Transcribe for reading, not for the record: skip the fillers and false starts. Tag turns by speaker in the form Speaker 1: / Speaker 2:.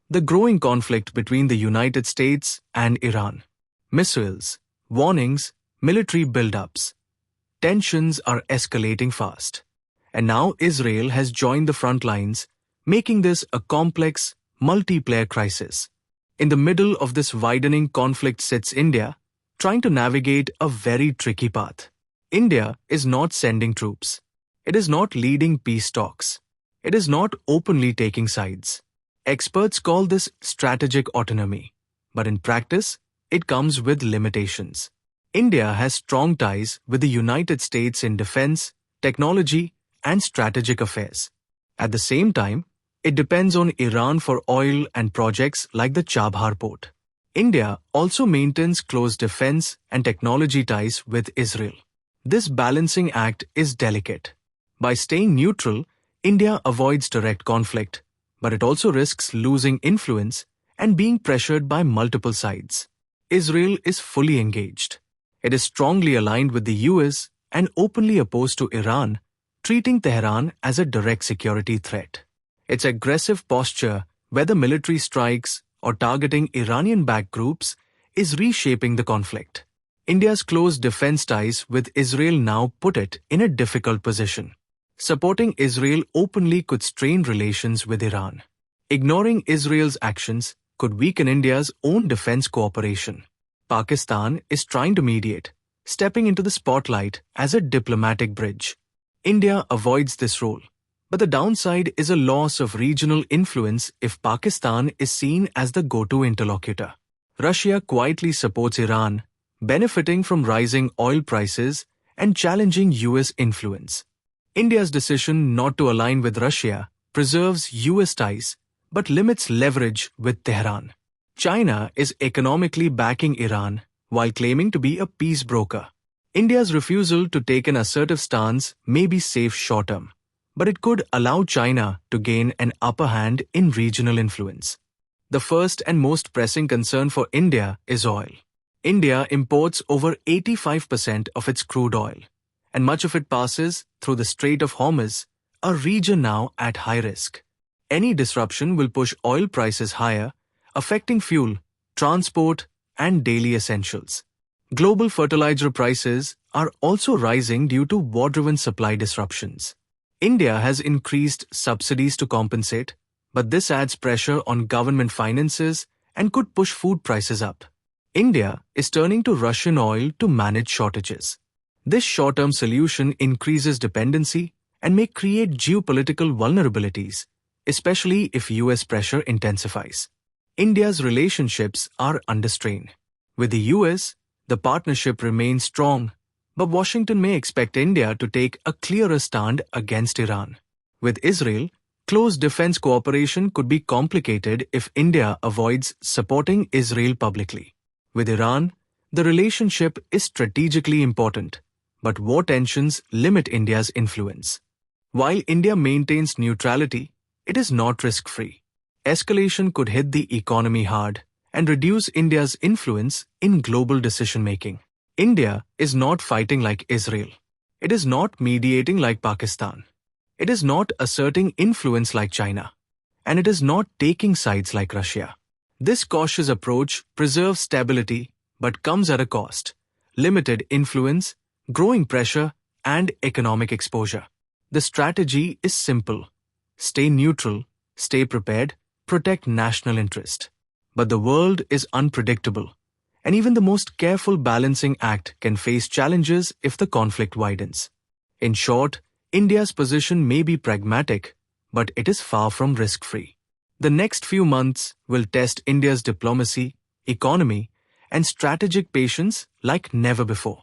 Speaker 1: The growing conflict between the United States and Iran. Missiles, warnings, military buildups. Tensions are escalating fast. And now Israel has joined the front lines, making this a complex, multiplayer crisis. In the middle of this widening conflict sits India, trying to navigate a very tricky path. India is not sending troops. It is not leading peace talks. It is not openly taking sides. Experts call this strategic autonomy, but in practice, it comes with limitations. India has strong ties with the United States in defense, technology, and strategic affairs. At the same time, it depends on Iran for oil and projects like the Chabhar port. India also maintains close defense and technology ties with Israel. This balancing act is delicate. By staying neutral, India avoids direct conflict, but it also risks losing influence and being pressured by multiple sides. Israel is fully engaged. It is strongly aligned with the US and openly opposed to Iran, treating Tehran as a direct security threat. Its aggressive posture, whether military strikes or targeting Iranian-backed groups, is reshaping the conflict. India's close defense ties with Israel now put it in a difficult position. Supporting Israel openly could strain relations with Iran. Ignoring Israel's actions could weaken India's own defense cooperation. Pakistan is trying to mediate, stepping into the spotlight as a diplomatic bridge. India avoids this role. But the downside is a loss of regional influence if Pakistan is seen as the go-to interlocutor. Russia quietly supports Iran, benefiting from rising oil prices and challenging US influence. India's decision not to align with Russia preserves US ties but limits leverage with Tehran. China is economically backing Iran while claiming to be a peace broker. India's refusal to take an assertive stance may be safe short-term, but it could allow China to gain an upper hand in regional influence. The first and most pressing concern for India is oil. India imports over 85% of its crude oil, and much of it passes through the Strait of Hormuz, a region now at high risk. Any disruption will push oil prices higher, affecting fuel, transport, and daily essentials. Global fertilizer prices are also rising due to war-driven supply disruptions. India has increased subsidies to compensate, but this adds pressure on government finances and could push food prices up. India is turning to Russian oil to manage shortages. This short-term solution increases dependency and may create geopolitical vulnerabilities, especially if US pressure intensifies. India's relationships are under strain. With the US, the partnership remains strong, but Washington may expect India to take a clearer stand against Iran. With Israel, close defense cooperation could be complicated if India avoids supporting Israel publicly. With Iran, the relationship is strategically important, but war tensions limit India's influence. While India maintains neutrality, it is not risk-free. Escalation could hit the economy hard and reduce India's influence in global decision-making. India is not fighting like Israel. It is not mediating like Pakistan. It is not asserting influence like China. And it is not taking sides like Russia. This cautious approach preserves stability but comes at a cost: limited influence, growing pressure, and economic exposure. The strategy is simple: stay neutral, stay prepared, protect national interest. But the world is unpredictable, and even the most careful balancing act can face challenges if the conflict widens. In short, India's position may be pragmatic, but it is far from risk-free. The next few months will test India's diplomacy, economy, and strategic patience like never before.